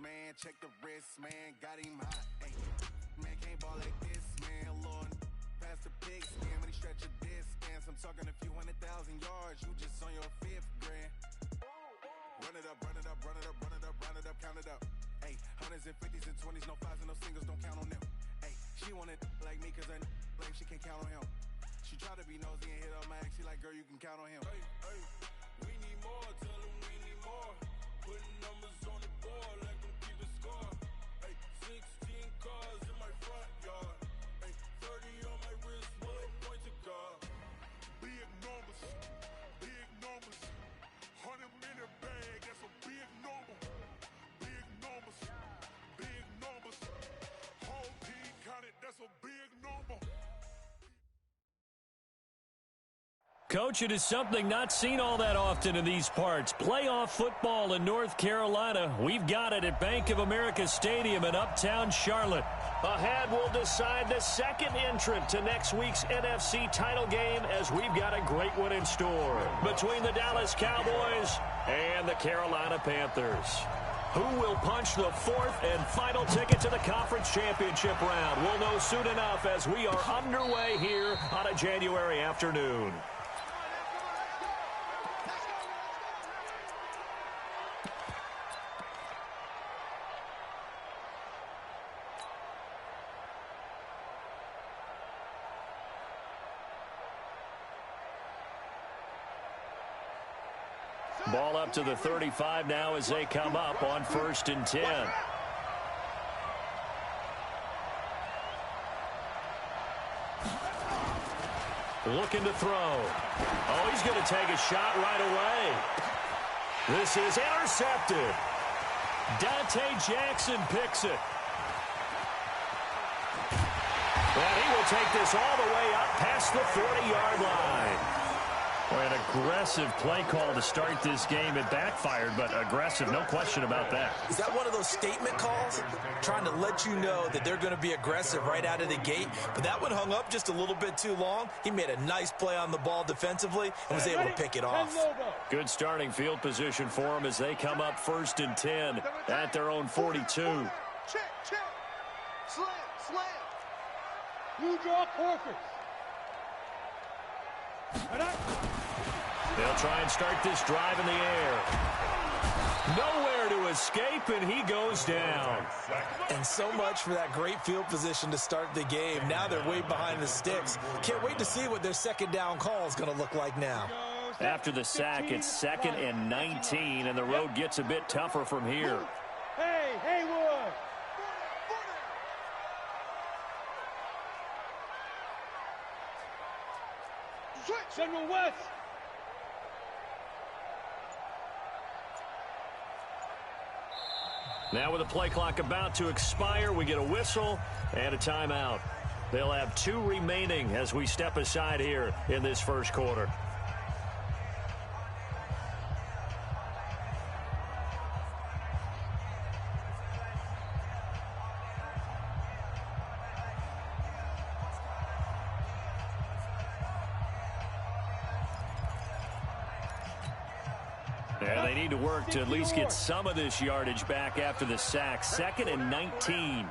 man. Check the wrist, man. Got him hot. Ay, man, can't ball like this, man. Lord, past the pig skin when he stretch a distance. I'm talking a few 100,000 yards. You just on your 5th grand. Run it up, run it up, run it up, run it up, run it up, count it up. Ay, hundreds and 50s and 20s, no 5s and no singles, don't count on them. Ay, she want it like me, cause I blame she can't count on him. She try to be nosy and hit up my ex, she like, girl, you can count on him. Hey, hey, we need more, tell them we need more. Putting numbers on the board, let them keep the score. Hey, 16 cars in my front yard. Hey, 30 on my wrist, bullet point to God. Big numbers, 100-minute bag, that's a big number. Big numbers, whole team counted, that's a big number. Coach, it is something not seen all that often in these parts. Playoff football in North Carolina. We've got it at Bank of America Stadium in Uptown Charlotte. Ahead, we'll decide the second entrant to next week's NFC title game as we've got a great one in store between the Dallas Cowboys and the Carolina Panthers. Who will punch the fourth and final ticket to the conference championship round? We'll know soon enough as we are underway here on a January afternoon. Ball up to the 35 now as they come up on 1st and 10. Looking to throw. Oh, he's going to take a shot right away. This is intercepted. Dante Jackson picks it. And he will take this all the way up past the 40-yard line. An aggressive play call to start this game. It backfired, but aggressive, no question about that. Is that one of those statement calls? Trying to let you know that they're going to be aggressive right out of the gate, but that one hung up just a little bit too long. He made a nice play on the ball defensively and was able to pick it off. Good starting field position for them as they come up 1st and 10 at their own 42. Check. Slam. You draw quarters. They'll try and start this drive in the air. Nowhere to escape, and he goes down. And so much for that great field position to start the game. Now they're way behind the sticks. Can't wait to see what their second down call is going to look like now. After the sack, it's 2nd and 19, and the road gets a bit tougher from here. Hey, Haywood! General West! Now with the play clock about to expire, we get a whistle and a timeout. They'll have 2 remaining as we step aside here in this first quarter. And they need to work to at least get some of this yardage back after the sack. 2nd and 19.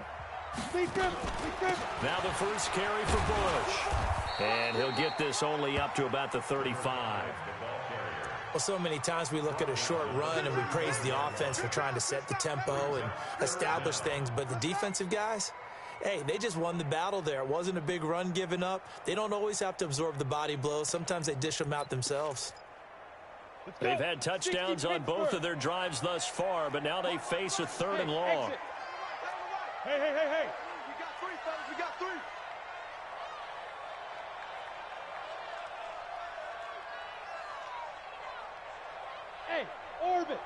Now the first carry for Bush. And he'll get this only up to about the 35. Well, so many times we look at a short run and we praise the offense for trying to set the tempo and establish things. But the defensive guys, hey, they just won the battle there. It wasn't a big run given up. They don't always have to absorb the body blows. Sometimes they dish them out themselves. They've had touchdowns on both of their drives thus far, but now they face a 3rd and long. Hey. We got 3, fellas. We got 3. Hey, orbit.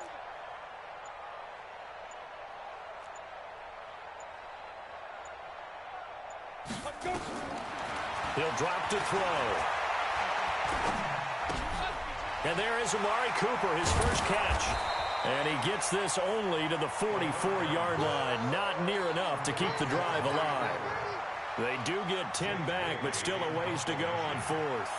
He'll drop to throw. And there is Amari Cooper, his first catch. And he gets this only to the 44-yard line. Not near enough to keep the drive alive. They do get 10 back, but still a ways to go on 4th.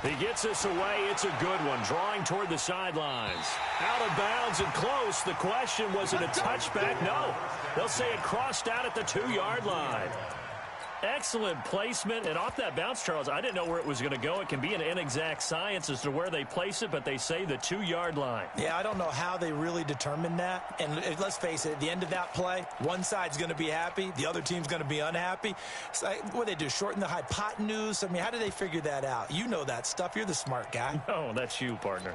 He gets this away. It's a good one. Drawing toward the sidelines. Out of bounds and close. The question, was it a touchback? No. They'll say it crossed out at the 2-yard line. Excellent placement. And off that bounce, Charles, I didn't know where it was going to go. It can be an inexact science as to where they place it, but they say the 2-yard line. Yeah, I don't know how they really determined that. And let's face it, at the end of that play, one side's going to be happy, the other team's going to be unhappy. It's like, what do they do, shorten the hypotenuse? I mean, how do they figure that out? You know that stuff. You're the smart guy. No, that's you, partner.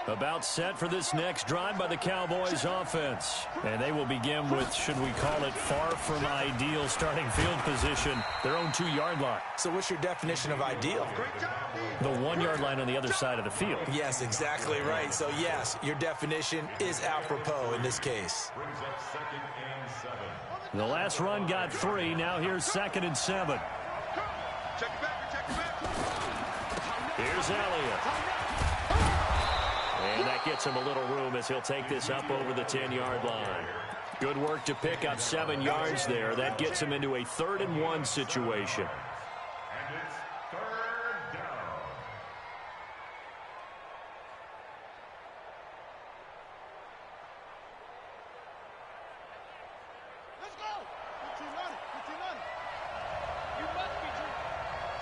About set for this next drive by the Cowboys offense. And they will begin with, should we call it, far from ideal starting field position, their own 2-yard line. So what's your definition of ideal? The 1-yard line on the other side of the field. Yes, exactly right. So, yes, your definition is apropos in this case. The last run got 3. Now here's 2nd and 7. Here's Elliott. And that gets him a little room as he'll take this up over the 10-yard line. Good work to pick up 7 yards there. That gets him into a 3rd and 1 situation. And it's 3rd down. Let's go. Put you on it. Put you on it. You must be true.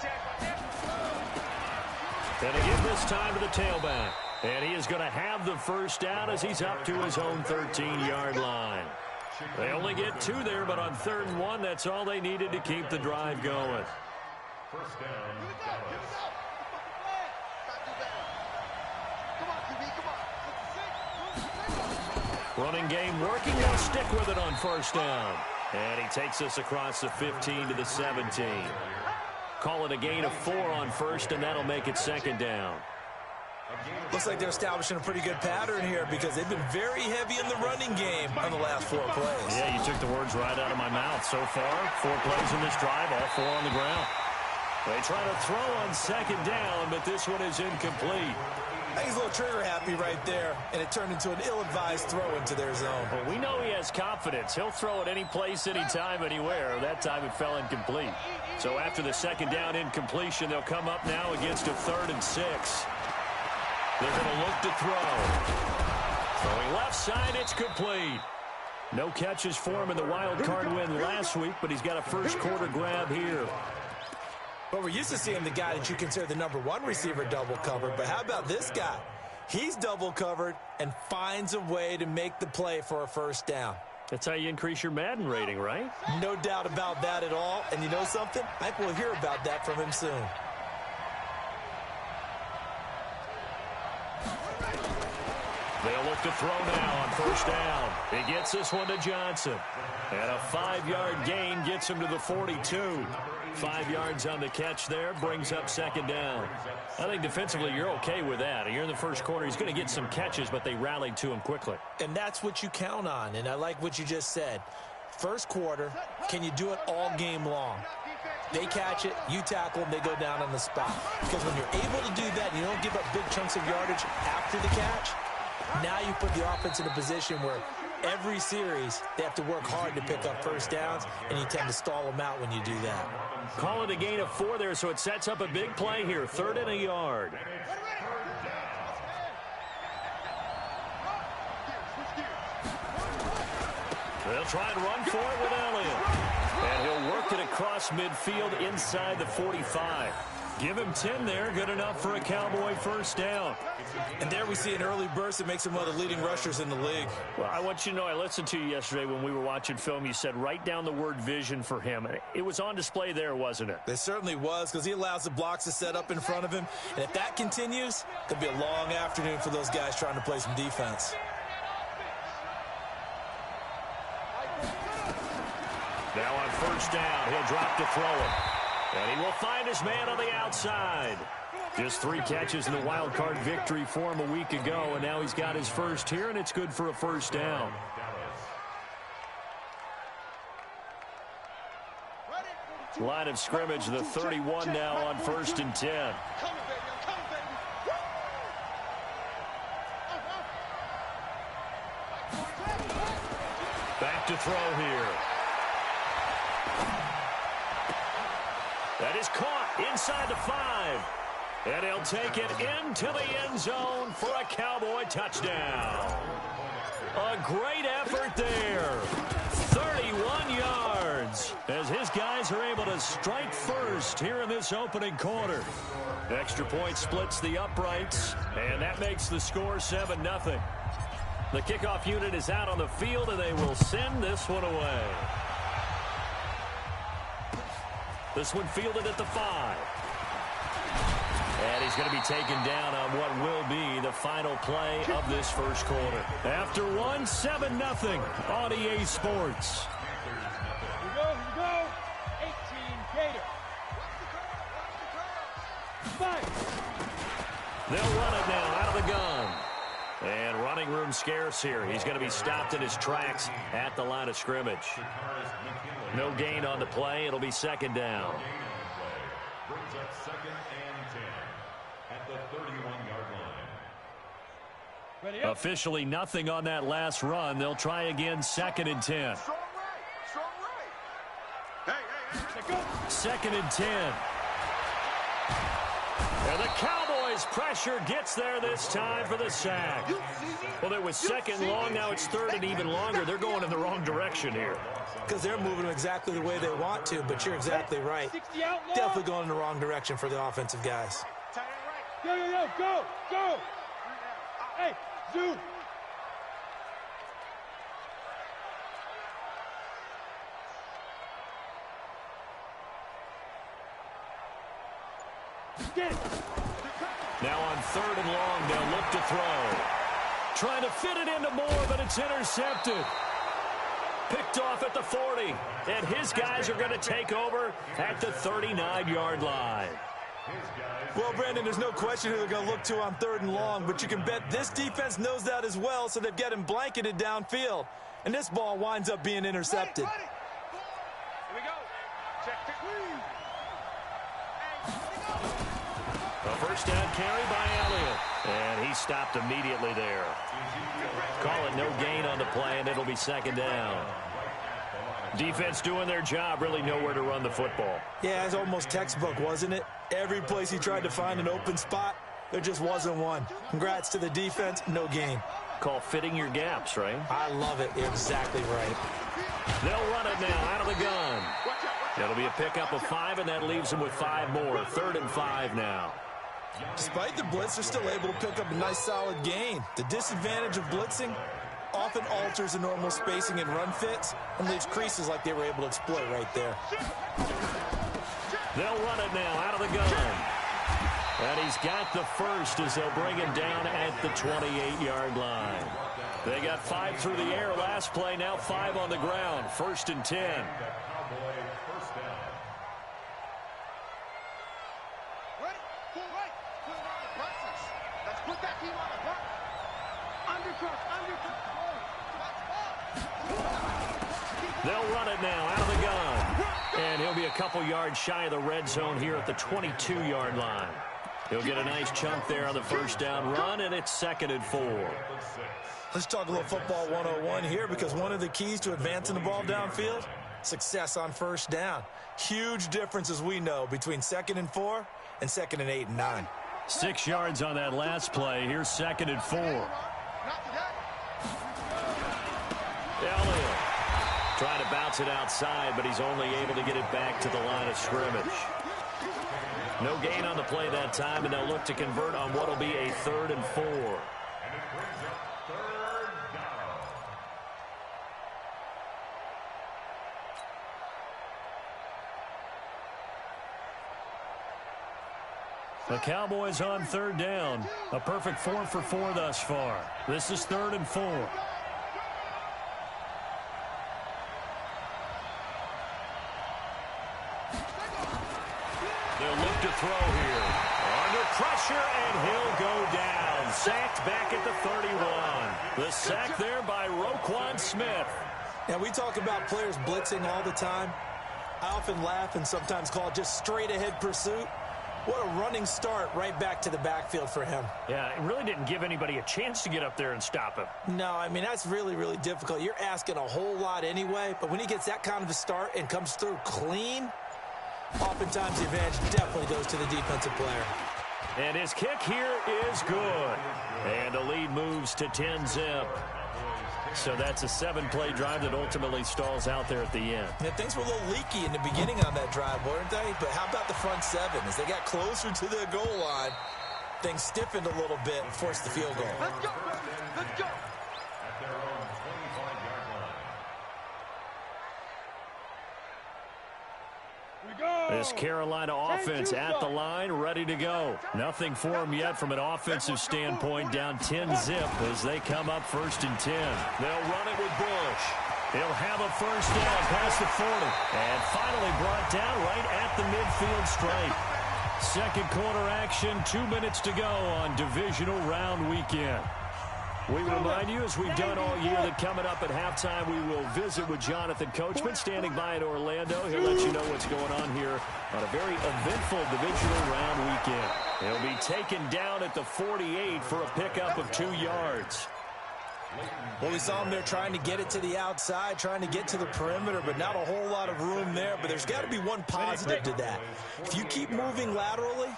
Check. And again this time to the tailback. And he is going to have the first down as he's up to his own 13-yard line. They only get 2 there, but on 3rd and 1, that's all they needed to keep the drive going. First down, Dallas. Come on, QB, come on. Running game working. They'll stick with it on 1st down. And he takes us across the 15 to the 17. Call it a gain of 4 on 1st, and that'll make it 2nd down. Looks like they're establishing a pretty good pattern here because they've been very heavy in the running game on the last 4 plays. Yeah, you took the words right out of my mouth. So far, 4 plays in this drive, all 4 on the ground. They try to throw on 2nd down, but this one is incomplete. I think he's a little trigger happy right there, and it turned into an ill-advised throw into their zone. Well, we know he has confidence. He'll throw it any place, anytime, anywhere. That time it fell incomplete. So after the 2nd down incompletion, they'll come up now against a 3rd and 6. They're going to look to throw. Throwing left side, it's complete. No catches for him in the wild card win last week, but he's got a first quarter grab here. But we're used to seeing the guy that you consider the #1 receiver double covered. But how about this guy? He's double covered and finds a way to make the play for a first down. That's how you increase your Madden rating, right? No doubt about that at all. And you know something? I think we'll hear about that from him soon. They'll look to throw now on 1st down. He gets this one to Johnson. And a 5-yard gain gets him to the 42. 5 yards on the catch there, brings up 2nd down. I think defensively you're okay with that. You're in the first quarter. He's going to get some catches, but they rallied to him quickly. And that's what you count on, and I like what you just said. First quarter, can you do it all game long? They catch it, you tackle them, they go down on the spot. Because when you're able to do that and you don't give up big chunks of yardage after the catch, now you put the offense in a position where every series they have to work hard to pick up first downs, and you tend to stall them out when you do that. Call it a gain of 4 there, so it sets up a big play here. 3rd and a yard. They'll try and run for it with Elliott. And he'll work it across midfield inside the 45. Give him 10 there. Good enough for a Cowboy first down. And there we see an early burst that makes him one of the leading rushers in the league. Well, I want you to know, I listened to you yesterday when we were watching film. You said write down the word vision for him. It was on display there, wasn't it? It certainly was, because he allows the blocks to set up in front of him. And if that continues, it could be a long afternoon for those guys trying to play some defense. Now on 1st down, he'll drop to throw it. And he will find his man on the outside. Just 3 catches in the wild card victory for him a week ago, and now he's got his first here, and it's good for a first down. Line of scrimmage, the 31 now on 1st and 10. Back to throw here. is caught inside the 5. And he'll take it into the end zone for a Cowboy touchdown. A great effort there. 31 yards as his guys are able to strike first here in this opening quarter. Extra point splits the uprights, and that makes the score 7-0. The kickoff unit is out on the field, and they will send this one away. This one fielded at the 5. And he's going to be taken down on what will be the final play of this first quarter. After 7-0 on EA Sports. Here we go. 18 Gator. Fight. They'll run it now out of the gun. And running room scarce here. He's going to be stopped in his tracks at the line of scrimmage. No gain on the play. It'll be second down. Brings up second and 10 at the 31-yard line. Ready up. Officially nothing on that last run. They'll try again, second and 10. Strong right. Hey. Go. Second and 10. And the Cowboys' pressure gets there this time for the sack. Well, it was second long. Now it's third and even longer. They're going in the wrong direction here. Because they're moving exactly the way they want to, but you're exactly right. Definitely going in the wrong direction for the offensive guys. Go. Hey, zoom. Now on third and long, they'll look to throw. Trying to fit it into Moore, but it's intercepted. Picked off at the 40. And his guys are going to take over at the 39-yard line. Well, Brandon, there's no question who they're going to look to on third and long, but you can bet this defense knows that as well, so they've got him blanketed downfield. And this ball winds up being intercepted. Here we go. Check it. A first down carry by Elliott. And he stopped immediately there. Call it no gain on the play, and it'll be second down. Defense doing their job, really nowhere to run the football. Yeah, it's almost textbook, wasn't it? Every place he tried to find an open spot, there just wasn't one. Congrats to the defense, no gain. Call fitting your gaps, right? I love it. You're exactly right. They'll run it now out of the gun. It'll be a pickup of 5, and that leaves them with 5 more. Third and 5 now. Despite the blitz, they're still able to pick up a nice solid gain. The disadvantage of blitzing often alters the normal spacing and run fits and leaves creases like they were able to exploit right there. They'll run it now out of the gun. And he's got the first as they'll bring him down at the 28-yard line. They got 5 through the air last play, now 5 on the ground. First and 10. Put that team on the block. Undercut. They'll run it now out of the gun. And he'll be a couple yards shy of the red zone here at the 22-yard line. He'll get a nice chunk there on the first down run, and it's second and 4. Let's talk a little football 101 here, because one of the keys to advancing the ball downfield, success on first down. Huge difference, as we know, between second and 4 and second and 8 and 9. 6 yards on that last play. Here's second and 4. Elliott trying to bounce it outside, but he's only able to get it back to the line of scrimmage. No gain on the play that time, and they'll look to convert on what will be a third and 4. The Cowboys on third down. A perfect 4 for 4 thus far. This is third and 4. They'll look to throw here. Under pressure, and he'll go down. Sacked back at the 31. The sack there by Roquan Smith. Now, we talk about players blitzing all the time. I often laugh and sometimes call it just straight-ahead pursuit. What a running start right back to the backfield for him. Yeah, it really didn't give anybody a chance to get up there and stop him. No, I mean, that's really, really difficult. You're asking a whole lot anyway, but when he gets that kind of a start and comes through clean, Oftentimes the advantage definitely goes to the defensive player. And his kick here is good. And the lead moves to 10-zip. So that's a 7-play drive that ultimately stalls out there at the end. Yeah, things were a little leaky in the beginning on that drive, weren't they? But how about the front 7? As they got closer to the goal line, things stiffened a little bit and forced the field goal. Let's go, let's go. At their own 25-yard line. This Carolina offense at the line, ready to go. Nothing for them yet from an offensive standpoint, down 10-zip as they come up 1st and 10. They'll run it with Bush. He'll have a first down past the 40. And finally brought down right at the midfield stripe. Second quarter action, 2 minutes to go on divisional round weekend. We remind you, as we've done all year, that coming up at halftime, we will visit with Jonathan Coachman, standing by in Orlando. He'll let you know what's going on here on a very eventful divisional round weekend. He'll be taken down at the 48 for a pickup of 2 yards. Well, we saw him there trying to get it to the outside, trying to get to the perimeter, but not a whole lot of room there. But there's got to be one positive to that. If you keep moving laterally,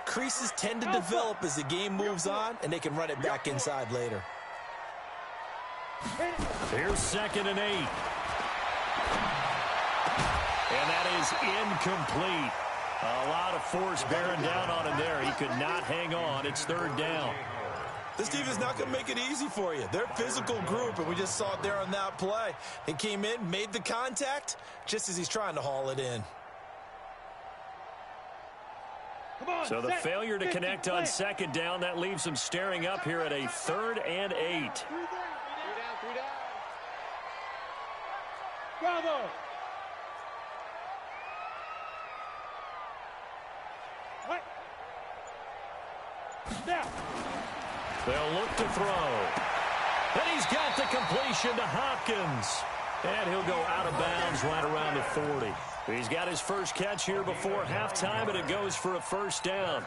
creases tend to develop as the game moves on, and they can run it back inside later. Here's 2nd and 8. And that is incomplete. A lot of force bearing down on him there. He could not hang on. It's 3rd down. This team is not going to make it easy for you. They're a physical group, and we just saw it there on that play. He came in, made the contact, just as he's trying to haul it in. So the failure to connect on 2nd down, that leaves them staring up here at a 3rd and 8. 3 down. Bravo. Right. Now. They'll look to throw. And he's got the completion to Hopkins. And he'll go out of bounds right around the 40. He's got his first catch here before halftime, and it goes for a first down.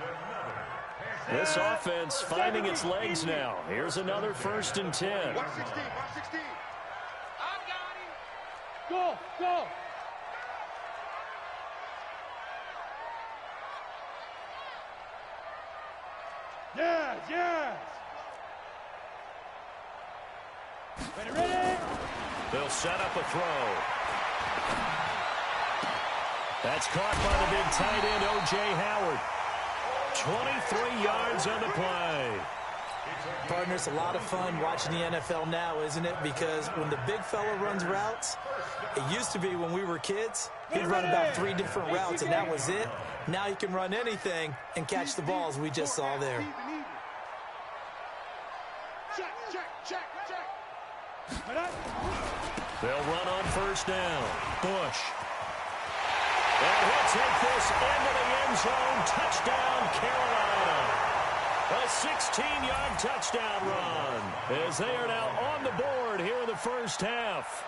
This offense finding its legs now. Here's another 1st and 10. 116, 116. I got him. Go, go. Yes, yes. Ready, ready. They'll set up a throw. That's caught by the big tight end, O.J. Howard. 23 yards on the play. Partner, it's a lot of fun watching the NFL now, isn't it? Because when the big fella runs routes, it used to be when we were kids, he'd run about 3 different routes, and that was it. Now he can run anything and catch the balls we just saw there. Check, check, check, check. They'll run on first down. Bush. And he'll take this into the end zone. Touchdown, Carolina. A 16-yard touchdown run as they are now on the board here in the first half.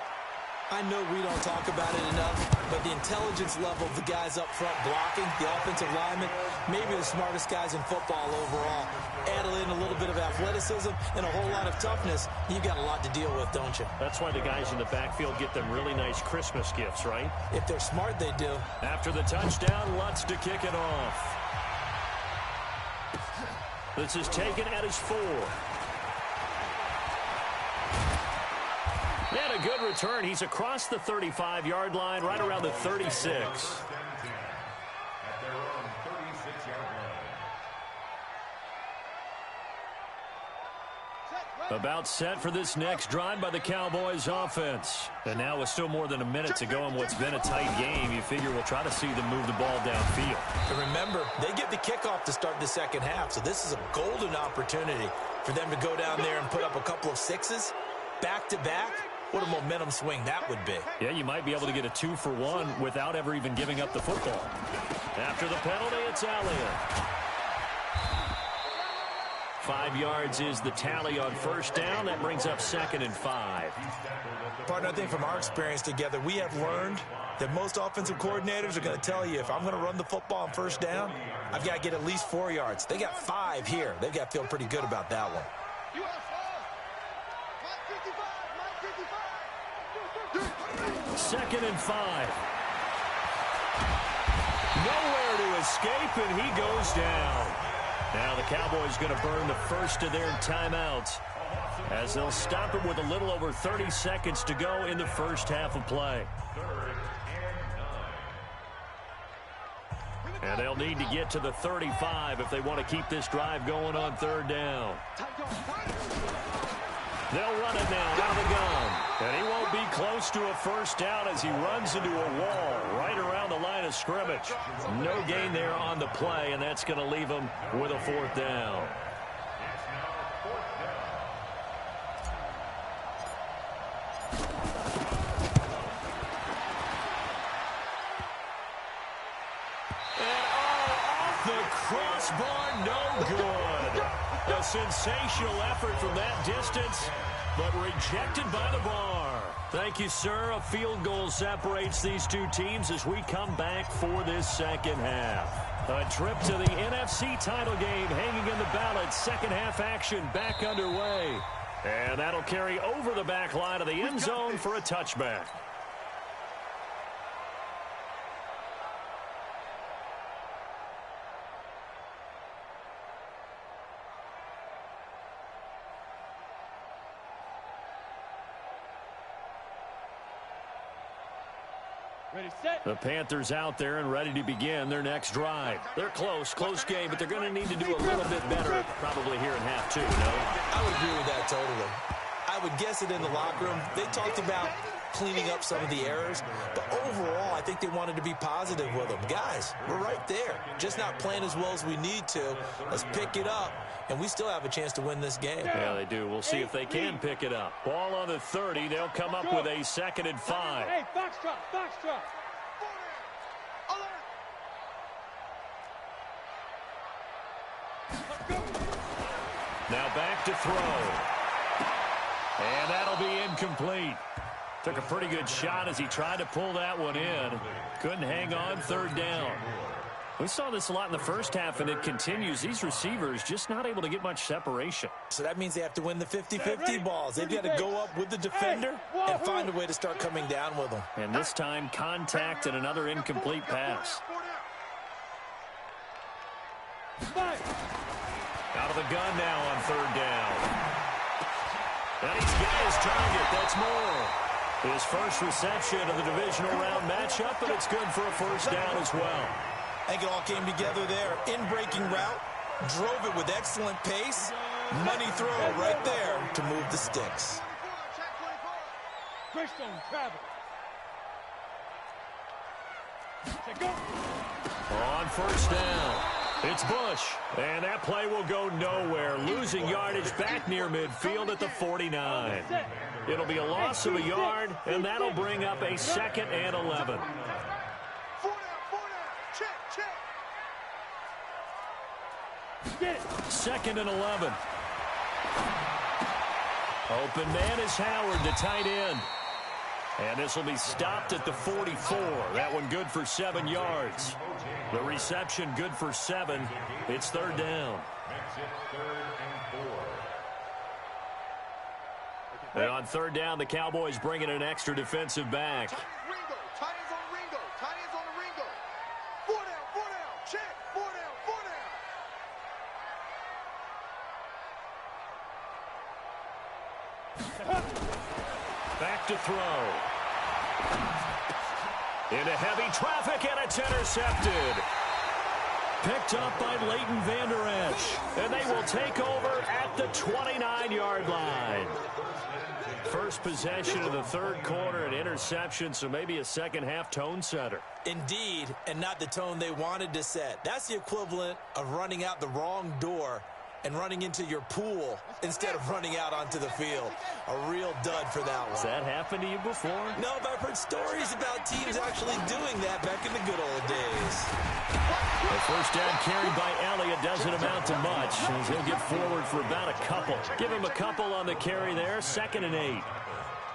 I know we don't talk about it enough, but the intelligence level of the guys up front blocking, the offensive linemen, maybe the smartest guys in football overall. Add in a little bit of athleticism and a whole lot of toughness, you've got a lot to deal with, don't you? That's why the guys in the backfield get them really nice Christmas gifts, right? If they're smart, they do. After the touchdown, Lutz to kick it off. This is taken at his 4. And a good return. He's across the 35-yard line, right around the 36. At their own 36-yard line. About set for this next drive by the Cowboys offense. And now with still more than a minute to go in what's been a tight game, you figure we'll try to see them move the ball downfield. And remember, they get the kickoff to start the second half, so this is a golden opportunity for them to go down there and put up a couple of 6s back-to-back. What a momentum swing that would be. Yeah, you might be able to get a 2-for-1 without ever even giving up the football. After the penalty, it's Elliott. 5 yards is the tally on first down. That brings up 2nd and 5. Partner, I think from our experience together, we have learned that most offensive coordinators are going to tell you, if I'm going to run the football on first down, I've got to get at least 4 yards. They got 5 here. They've got to feel pretty good about that one. 2nd and 5. nowhere to escape, and he goes down. Now the Cowboys going to burn the first of their timeouts as they'll stop it with a little over 30 seconds to go in the first half of play. And they'll need to get to the 35 if they want to keep this drive going on third down. They'll run it now out of the gun. And he won't be close to a first down as he runs into a wall right around the line of scrimmage. No gain there on the play, and that's going to leave him with a fourth down. Crossbar, no good. A sensational effort from that distance, but rejected by the bar. Thank you, sir. A field goal separates these two teams as we come back for this second half. A trip to the NFC title game hanging in the balance. Second half action back underway. And that'll carry over the back line of the end zone for a touchback. The Panthers out there and ready to begin their next drive. They're close game, but they're going to need to do a little bit better probably here in half two, no? I would agree with that totally. I would guess it in the locker room. They talked about cleaning up some of the errors, but overall, I think they wanted to be positive with them. Guys, we're right there. Just not playing as well as we need to. Let's pick it up, and we still have a chance to win this game. Yeah, they do. We'll see if they can pick it up. Ball on the 30. They'll come up with a 2nd and 5. Hey, foxtrot. Now back to throw. And that'll be incomplete. Took a pretty good shot as he tried to pull that one in. Couldn't hang on, third down. We saw this a lot in the first half, and it continues. These receivers just not able to get much separation. So that means they have to win the 50-50 balls. They've got to go up with the defender and find a way to start coming down with them. And this time, contact and another incomplete pass. Out of the gun now on third down. And he's got his target. That's Moore. His first reception of the divisional round matchup, and it's good for a first down as well. I think it all came together there. In-breaking route, drove it with excellent pace. Money throw right there to move the sticks. On first down, it's Bush. And that play will go nowhere. Losing yardage back near midfield at the 49. It'll be a loss of a yard, and that'll bring up a 2nd and 11. Second and 11. Open man is Howard, the tight end. And this will be stopped at the 44. That one good for 7 yards. The reception good for 7. It's third down. And on third down, the Cowboys bring in an extra defensive back. Back to throw. Into heavy traffic, and it's intercepted. Picked up by Leighton Vander Esch. And they will take over at the 29-yard line. First possession of the third quarter, an interception, so maybe a second-half tone setter. Indeed, and not the tone they wanted to set. That's the equivalent of running out the wrong door and running into your pool instead of running out onto the field. A real dud for that one. Has that happened to you before? No, but I've heard stories about teams actually doing that back in the good old days. The first down carried by Elliott doesn't amount to much, as he'll get forward for about a couple. Give him a couple on the carry there, 2nd and 8.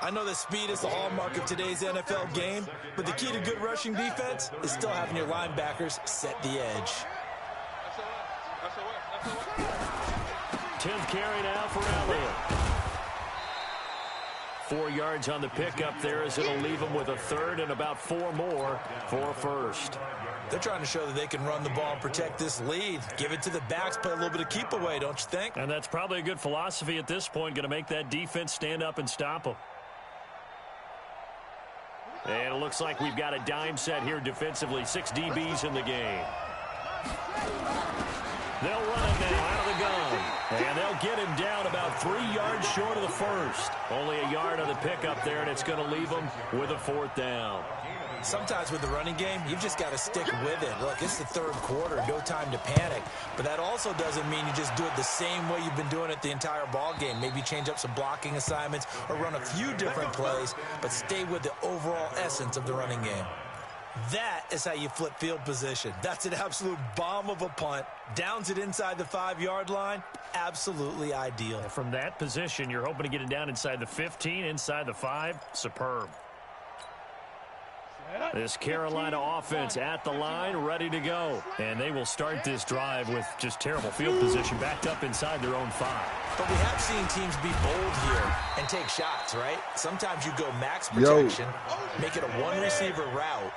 I know that speed is the hallmark of today's NFL game, but the key to good rushing defense is still having your linebackers set the edge. 10th carry now for Elliott. 4 yards on the pickup there, as it'll leave them with a third and about 4 more for first. They're trying to show that they can run the ball and protect this lead. Give it to the backs, play a little bit of keep away, don't you think? And that's probably a good philosophy at this point, going to make that defense stand up and stop them. And it looks like we've got a dime set here defensively. 6 DBs in the game. They'll run it now out of the gun. And they'll get him down about 3 yards short of the first. Only a yard on the pickup there, and it's going to leave them with a 4th down. Sometimes with the running game, you've just got to stick with it. Look, it's the 3rd quarter, no time to panic. But that also doesn't mean you just do it the same way you've been doing it the entire ball game. Maybe change up some blocking assignments or run a few different plays, but stay with the overall essence of the running game. That is how you flip field position. That's an absolute bomb of a punt. Downs it inside the 5-yard line. Absolutely ideal. From that position, you're hoping to get it down inside the 15, inside the 5. Superb. This Carolina offense at the line, ready to go. And they will start this drive with just terrible field position, backed up inside their own 5. But we have seen teams be bold here and take shots, right? Sometimes you go max protection, make it a 1-receiver route,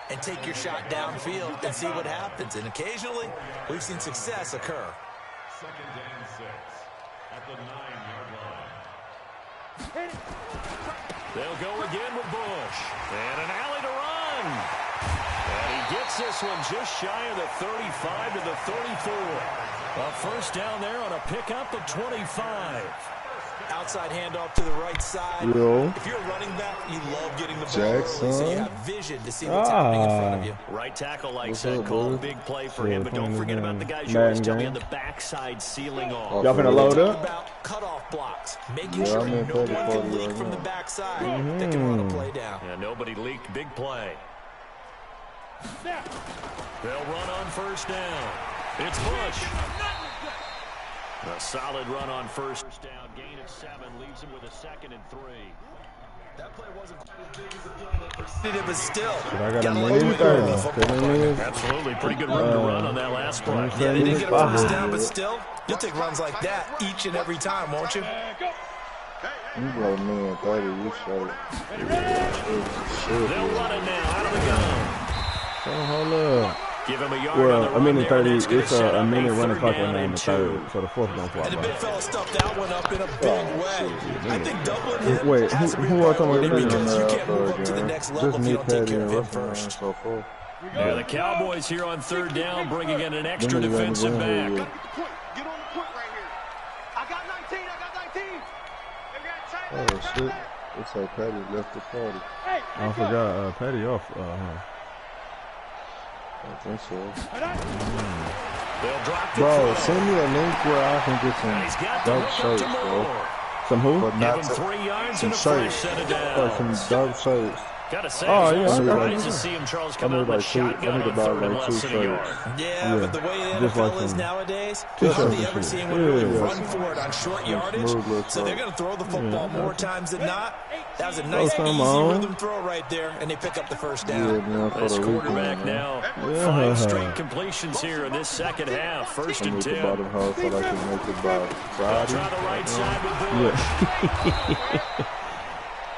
and take your shot downfield and see what happens. And occasionally, we've seen success occur. 2nd and 6 at the 9-yard line. They'll go again with Bush. And an alley to run. And he gets this one just shy of the 35 to the 34. A first down there on a pickup of 25. Outside handoff to the right side. Yo. If you're a running back, you love getting the ball Jackson. early, so you have vision to see what's happening in front of you. Right tackle likes What's that up, call. dude? Big play for Yeah, him, but don't playing forget the about the guys you Madden always tell me game. on the backside sealing off. Y'all finna load Talk up? about cutoff blocks, making Yeah, sure I'm in no one 30, can 40 leak right from the now. backside. They can run a play down. And nobody leaked. Big play. They'll run on first down. It's Bush. A solid run on first down. Gain of 7 leaves him with a 2nd and 3. That play wasn't quite as big as the play that but still. I got gotta a let million it go in the 30. football Million game. is Absolutely. Pretty good room to run on that last play. Yeah, they didn't get a Five. first down, but still, you'll take runs like that each and every time, won't you? You got a million 30. You straight. They'll run it now out of the gun. Oh, hold up. Give him a yard on Well, the a run minute there, and 30. that's gonna It's set a up minute running 3rd clock down right now in and the 2. 3rd. So the 4th gonna fly And the by. big fella stuffed that one up in a big way. I think doubling him Wait, has to be who a else on the priority minute? because you can't move up to the next level Just if you me, don't take Patty, care and of him Russell, man. first. So forth. Yeah, the Cowboys here on 3rd down, bringing in an extra Them niggas ain't defensive going back. here Get on the point right here. I got 19. I got 19. Oh, shit. Looks like Patty left the party. Hey, I forgot Patty off. I think so. They'll drop the Bro, throw. send me a link where I can get And he's some got to dub hook up shirts, to bro. Moore. Some who? Give But him not 3 yards some and a fresh shirts. set of Or some downs. dub shirts. Gotta say, Oh, I yeah, was I got surprised it. to see him, Charles, I come made out with like two. I shotgun made on about 3rd and like less 2 than a yard. shirts. Yeah, but the way the Just like NFL is some nowadays, t-shirts hardly and ever shit. see anyone really Yeah. run for it on short yardage. Smooth little So they're throw. going to throw the football Yeah, more okay. times than not. That was a nice, come easy on. rhythm throw right there, and they pick up the first Yeah, down. man, for This the quarterback weekend, man. now, Yeah. 5 straight completions here in this second half. 1st I and need the 10. bottom house so I can make it by They'll Friday. try the right side with Bush.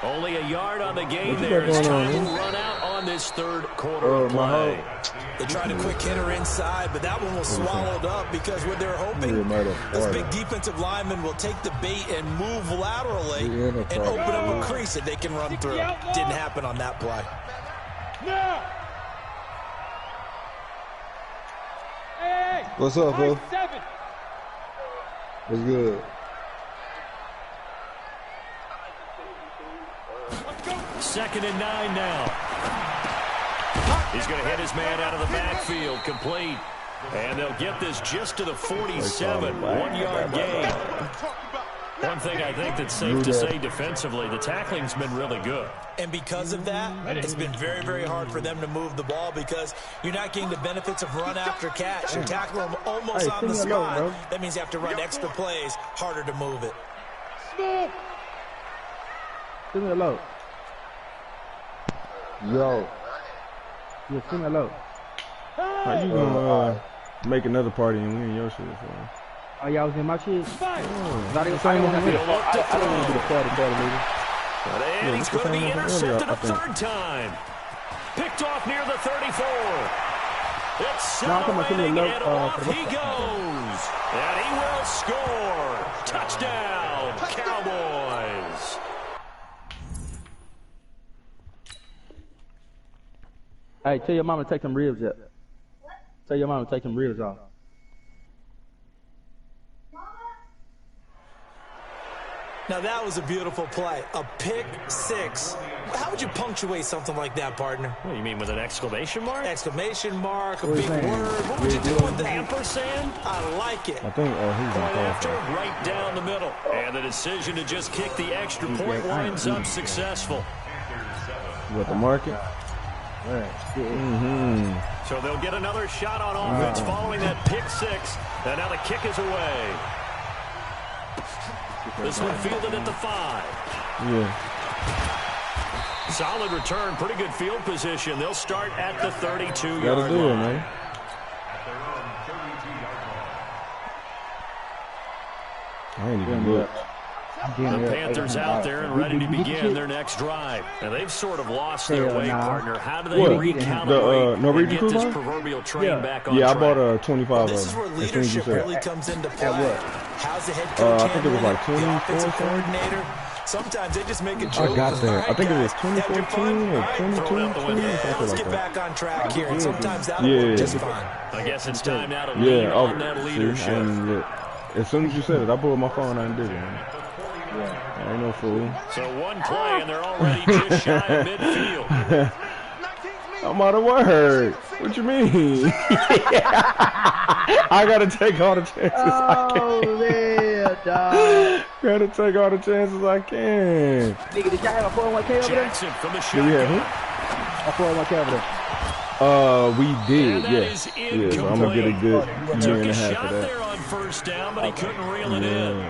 Only a yard on the gain What you there got as going on, time will man? run out on this 3rd quarter of my play. They tried a quick hitter inside, but that one was swallowed up because what they're hoping, Yeah, might have this farted. big defensive lineman will take the bait and move laterally Yeah, no and problem. open up a crease that they can run through. Didn't happen on that play. now. Hey, What's up, hey, bro? 7. What's good? Let's go. 2nd and 9 now. He's going to hit his man out of the backfield, complete. And they'll get this just to the 47, 1-yard gain. One thing I think that's safe to say defensively, the tackling's been really good. And because of that, it's been very, very hard for them to move the ball because you're not getting the benefits of run after catch. You tackle them almost Hey, on the send me a note, spot. bro. That means you have to run extra plays, harder to move it. Smooth. Send me a load. Yo. Yeah, send me a load. How you gonna make another party and win your shit? So. Oh, y'all was in my shit? Five. I didn't want to be the party, nigga. So And he's going to be intercepted a third time. Picked off near the 34. Accelerating, and off he goes. And he will score. Touchdown, Cowboys. Hey, tell your mama to take them ribs up. Tell your mama to take them ribs off. Now that was a beautiful play. A pick six. How would you punctuate something like that, partner? What, you mean with an exclamation mark? Exclamation mark, a big word. What would you do with that? Ampersand? I like it. I think he's Point on after, right down the middle. And the decision to just kick the extra point winds up successful. You at the market? So they'll get another shot on offense following that pick six. And now the kick is away. This one fielded at the 5. Yeah. Solid return, pretty good field position. They'll start at the 32-yard Gotta do it, line. man. I ain't even looked. The Panthers out there and ready to begin their next drive. And they've sort of lost their way, partner. How do they recalibrate and get this proverbial train back on track? Yeah, I bought a 25 This is where leadership really comes into play. How's the head coach I think it was like handling 24 the offensive something. coordinator? Sometimes they just make a joke. I got that. I think it was 2014 or 22. Let's get back on track here. And sometimes that'll work just fine. I guess it's time now to lean on that leadership. As soon as you said it, I pulled my phone out and did it, man. Yeah, I ain't no fool. So one play, and they're already just shy of midfield. I'm out of word. What you mean? I gotta take all the chances I can. Oh, man, dog. Gotta take all the chances I can. Nigga, did y'all have a 401k over there? Jackson from the Do we have shotgun. who? A 401k over there. We did, And that yes. is Yeah, so I'm gonna get a good year Took and a a half shot of that. there on first down, but he couldn't reel it in.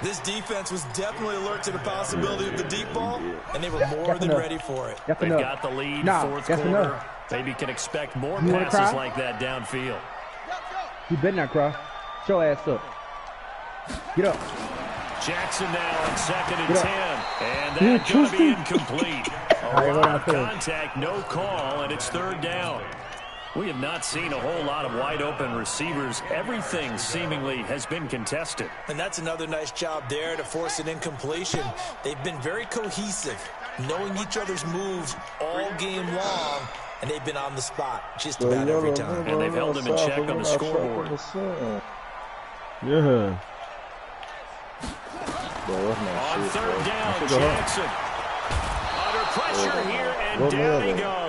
This defense was definitely alert to the possibility of the deep ball, and they were more than ready for it. They've got the lead, fourth quarter. Maybe can expect more passes like that downfield. You better not cry. Show ass up. Get up. Jackson now on 2nd and 10. And that's going to be incomplete. A lot of contact, no call, and it's 3rd down. We have not seen a whole lot of wide-open receivers. Everything seemingly has been contested. And that's another nice job there to force an incompletion. They've been very cohesive, knowing each other's moves all game long, and they've been on the spot just about every time. And they've held him in check on the scoreboard. Yeah. On 3rd down, Jackson. Under pressure here, and down he goes.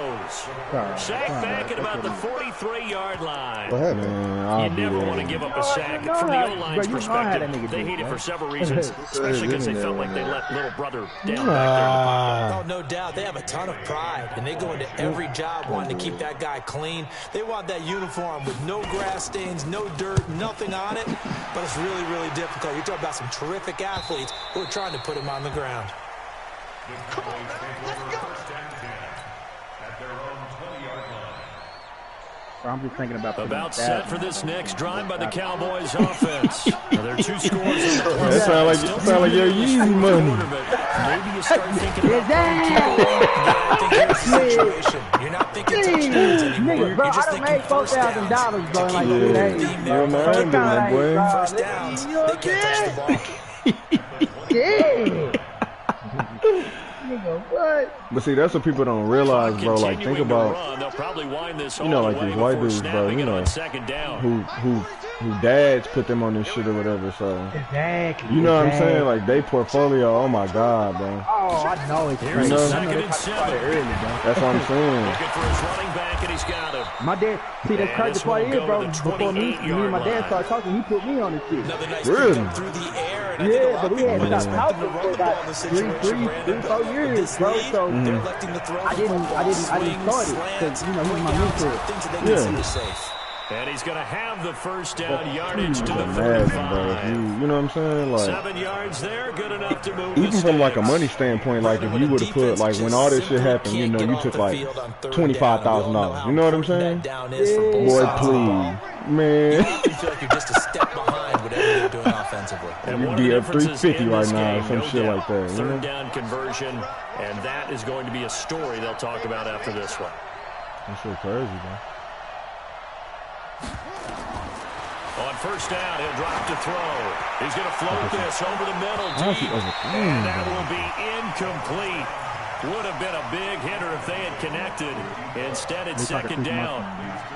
Sack back at about the 43-yard line. You never want to give up a sack. From the O-line's perspective, they hate it for several reasons, especially because they felt like they let little brother down back there in the pocket. Oh, no doubt. They have a ton of pride, and they go into every job wanting to keep that guy clean. They want that uniform with no grass stains, no dirt, nothing on it, but it's really, really difficult. You're talking about some terrific athletes who are trying to put him on the ground. Come on, let's go. At their own 20-yard line. I'm just thinking about set for this next drive by the Cowboys offense. Now, there are 2 scores on the clock. That sound like your Yeezy money. Maybe you start thinking about You're not thinking touchdowns anymore. Nigga, bro, You're just I done made $4,000, bro, in like 3 days. Yeah, boy. First downs, they can't touch the ball. Yeah. Nigga, what? But see, that's what people don't realize, bro. Like, think about, they'll probably wind this you know, like these white dudes, bro, you know, who dads put them on this shit or whatever, so. Exactly. You know what I'm saying? Like, they portfolio, oh my God, bro. Oh, I know it's Here's you know? 2nd and 7. early, bro. That's what I'm saying. Looking for his running back, and he's got him. My dad, see, the crazy part is, bro, before me and my dad started talking, he put me on this shit. Another nice Really? pick up through the air, and Yeah, but we had been stopped expecting to talking run for the ball about in this 3, situation, 4 years, bro. So they're electing to throw I didn't start it because, you know, he's my mentor. things that they consider safe. And he's going to have the first down yardage to the Imagine, bro. 35. You know what I'm saying? Like, 7 yards there, good enough to move. even from like a money standpoint, like if you would have put, like when all this shit happened, you know, you took like $25,000. You know what I'm saying? Boy, please, man. You feel like you're just a step behind whatever you're doing offensively. defensively. And You'd one of be the up differences 350 in right this now, game, some no shit doubt, like that. third down conversion, and that is going to be a story they'll talk about after this one. That's so crazy, man. On first down, he'll drop to throw. He's going to float this over the middle deep, and that will be incomplete. Would have been a big hitter if they had connected. Instead, it's second down.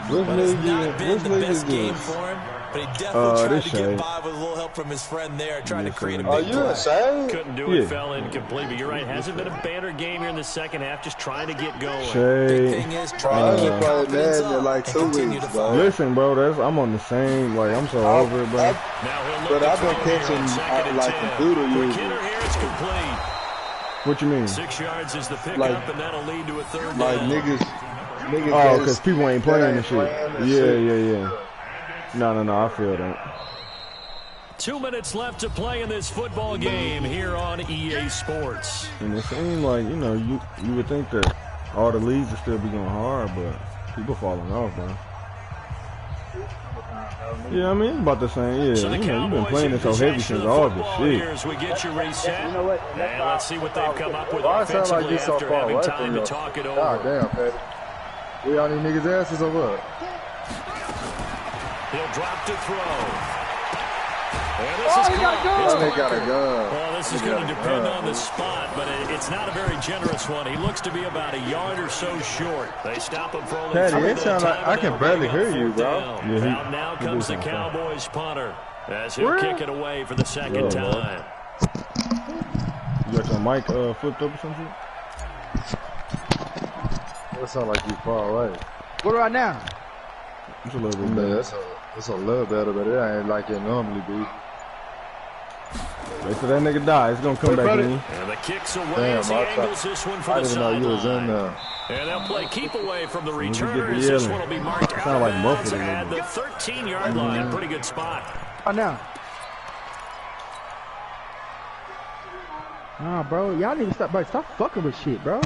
But it's not been the best game for him, but he definitely tried to get by with a little help from his friend there, trying to create a big play. Couldn't do it, fell incomplete, but you're right. Hasn't been a banner game here in the second half, just trying to get going. Big thing is trying to keep confidence up like and continue to follow. Listen, bro, I'm on the same, like, I'm so over it, bro. But I've been catching, like, computer users. Here, it's complete. What you mean? 6 yards is the pickup, Like- and that'll lead to a third down. Like niggas. Oh, because people ain't playing and shit. Yeah. No, I feel that. 2 minutes left to play in this football game here on EA Sports. And it seems like, you know, you would think that all the leagues would still be going hard, but people falling off, bro. Yeah, I mean, it's about the same. Yeah, So the you know, you've been Cowboys playing in it so heavy possession since of August. football Shit. here as we get you reset. You know what? And let's see what they've come up with Why it sound like offensively you so after far having away time from to your- talk it God over. damn, Patty. We on these niggas' asses or what? He'll drop to throw. And this is He got a gun. They got a gun. Well, this is going to depend on the spot, but it's not a very generous one. He looks to be about a yard or so short. They stop him for only Patty, 3 it sound like I can barely hear you, bro. Out now comes the Cowboys punter as he'll kick it away for the second time. You got your mic flipped up or something? That sound like you far away. What about now? It's a little bit Man, better. it's a little better, but it ain't like it normally be. Wait till that nigga die. It's gonna come back in. And the kick's away Damn, as he I angles this one for I the didn't know you was in sideline. there. And they'll play keep away from the we get returner the as this yelling. one will be marked out Sound of like bounds muffled a little at the 13-yard line. Pretty good spot. Oh, now. Nah, bro. Y'all need to stop, bro. Stop fucking with shit, bro.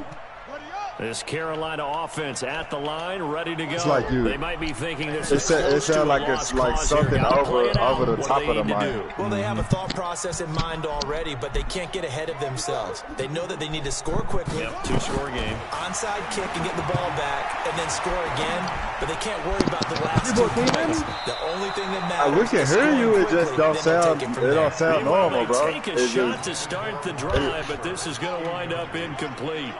This Carolina offense at the line, ready to go. It's like you. They might be thinking this It is close to a sound like lost it's like cause here. something Gotta play it out. over the What top do of they the need to mind. do? Well, they have a thought process in mind already, but they can't get ahead of themselves. They know that they need to score quickly. Yep, 2-score game. Onside kick and get the ball back, and then score again. But they can't worry about the last 2 points. The only thing that matters. We can is hear scoring you. It quickly, just don't and then sound. take It from there. don't sound Meanwhile, normal, they bro. take a It's shot just, to start the drive, but this is going to wind up incomplete.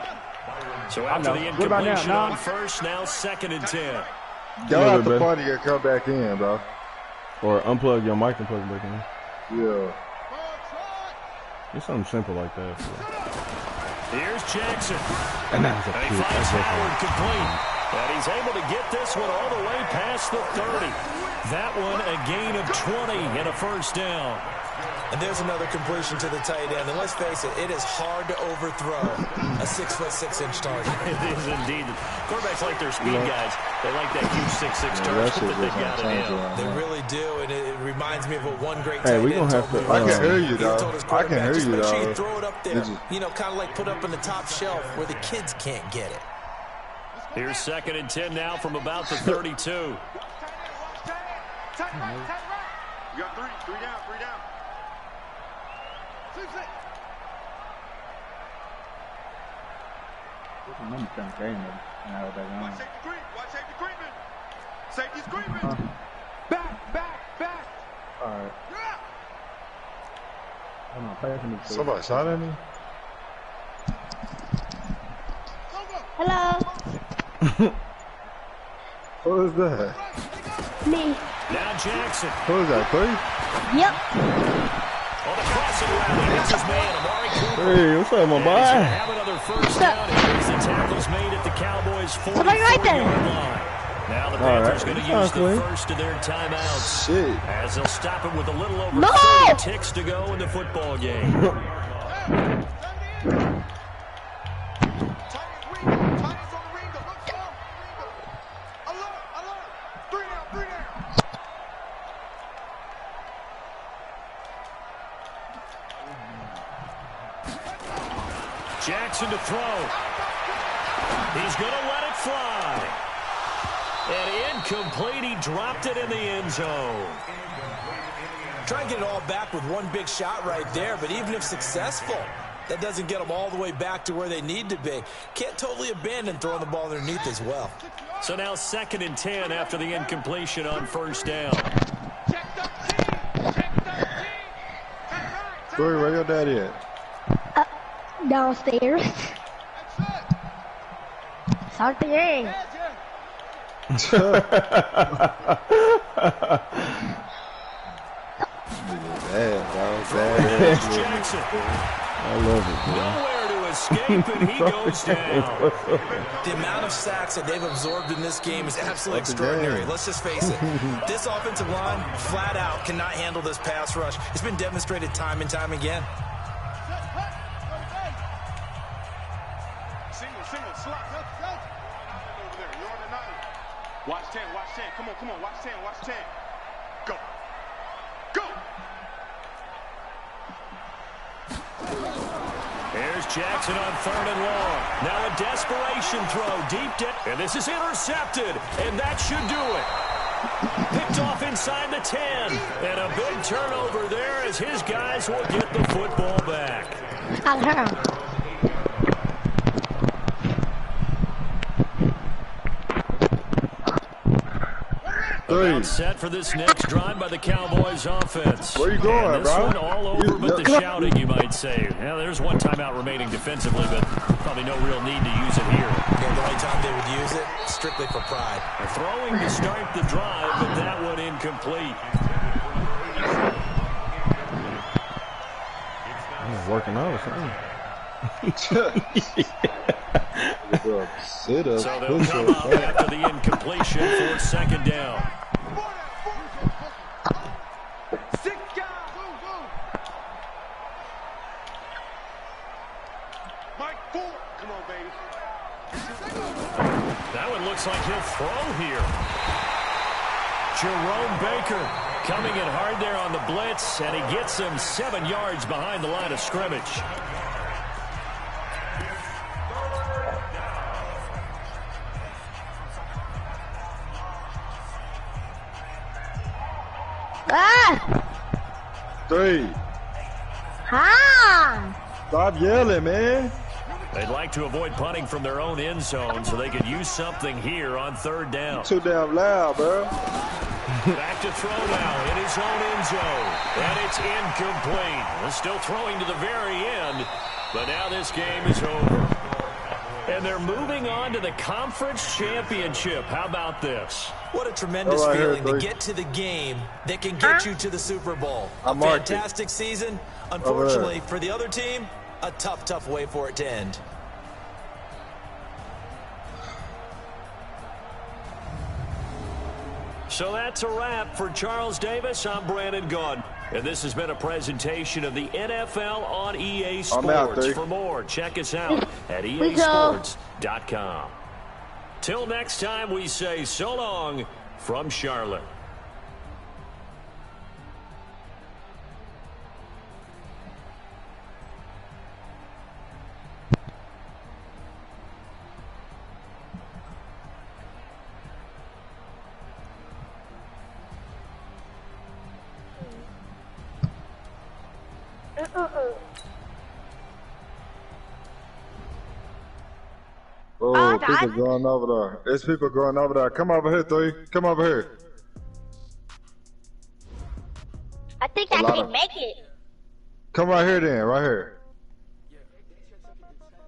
So after the What about now? incompletion Now? on first, now 2nd and 10. y'all Yeah, have to baby. party and come back in, bro. Or unplug your mic and plug it back in. Yeah. It's something simple like that. Here's Jackson. And that was a And he kick. finds That's Howard complete. And he's able to get this one all the way past the 30. That one a gain of 20 and a first down. And there's another completion to the tight end. And let's face it, it is hard to overthrow a 6'6" target. It is indeed. Quarterbacks like their speed guys. They like that huge 6'6" That target shit that they've just got don't in change him. around They here. really do, and it reminds me of what one great Hey, tight we end gonna told have me. to, I can hear you, He dog. told his I can quarterback, hear just you, make sure you dog. throw it up there. Did you- You know, kind of like put up in the top shelf where the kids can't get it. Here's 2nd and 10 now from about the 32. Mm-hmm. You got three down. I'm trying to game it. Now back on. Watch safety creeping. Safety's creeping. Back. All right. Hold on, play for me. Somebody shot at me? Hello. Who is that? Me. Now Jackson. Who is that, 3? Yep. On the crossing route, he hits his man, Amari Cooper. Hey, what's up, my And he's going to boy? have another first down. Here's the tackles made at the Cowboys' 44-yard line. Now the Panthers going to use the first of their timeouts. Shit. As they'll stop it with a little over No! 30 ticks to go in the football game. Jackson to throw. He's going to let it fly. And incomplete. He dropped it in the end zone. Try and get it all back with one big shot right there, but even if successful, that doesn't get them all the way back to where they need to be. Can't totally abandon throwing the ball underneath as well. So now 2nd and 10 after the incompletion on 1st down. Corey, where your daddy at? Downstairs. Something. Jackson. I love it, man. Nowhere to escape, and he goes down. The amount of sacks that they've absorbed in this game is absolutely extraordinary. Let's just face it. This offensive line, flat out, cannot handle this pass rush. It's been demonstrated time and time again. Single, slot. Over there. You're on the 9. Watch 10. Come on. Watch 10. Go. Here's Jackson on 3rd and long. Now a desperation throw deep down. And this is intercepted. And that should do it. Picked off inside the 10. And a big turnover there as his guys will get the football back. About set for this next drive by the Cowboys offense. Where you going, and this bro? one all over but the shouting, you might say. Yeah, there's one timeout remaining defensively, but probably no real need to use it here. Yeah, the only time they would use it, strictly for pride. They're throwing to start the drive, but that one incomplete. I'm working out or something. Sit up. So they'll come up after the incompletion for 2nd down. Come on, baby. That one looks like he'll throw here. Jerome Baker coming in hard there on the blitz, and he gets him 7 yards behind the line of scrimmage. Ah! 3. Ah! Stop yelling, man. They'd like to avoid punting from their own end zone so they could use something here on 3rd down. Too damn loud, bro. Back to throw now in his own end zone. And it's incomplete. We're still throwing to the very end, but now this game is over. And they're moving on to the conference championship. How about this? What a tremendous feeling to get to the game that can get you to the Super Bowl. A fantastic season. Unfortunately, for the other team, a tough way for it to end. So that's a wrap for Charles Davis. I'm Brandon Gaudin. And this has been a presentation of the NFL on EA Sports. For more, check us out at easports.com. Till next time, we say so long from Charlotte. Oh, people going over there. There's people going over there. Come over here, 3. Come over here. I think I can make it. Come right here then, right here.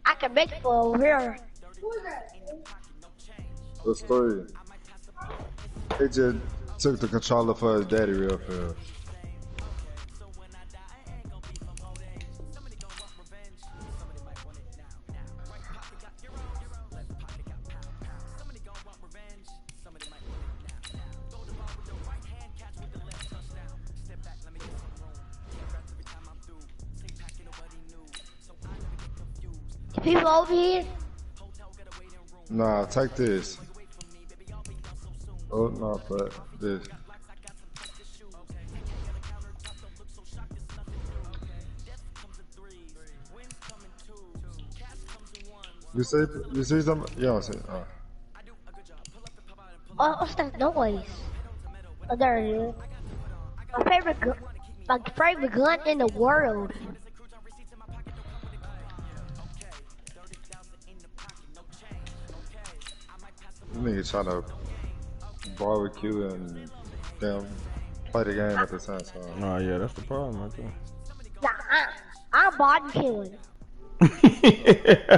I can make it for over here. That's 3. He just took the controller for his daddy real fast. People over here? Nah, take this. Oh, no, but this. You see some? Yeah, I see. Oh, what's that noise? Oh, there it is. My favorite my favorite gun in the world. Nigga trying to barbecue and damn play the game at the same time. Oh yeah, that's the problem right there. Nah, I'm barbecuing.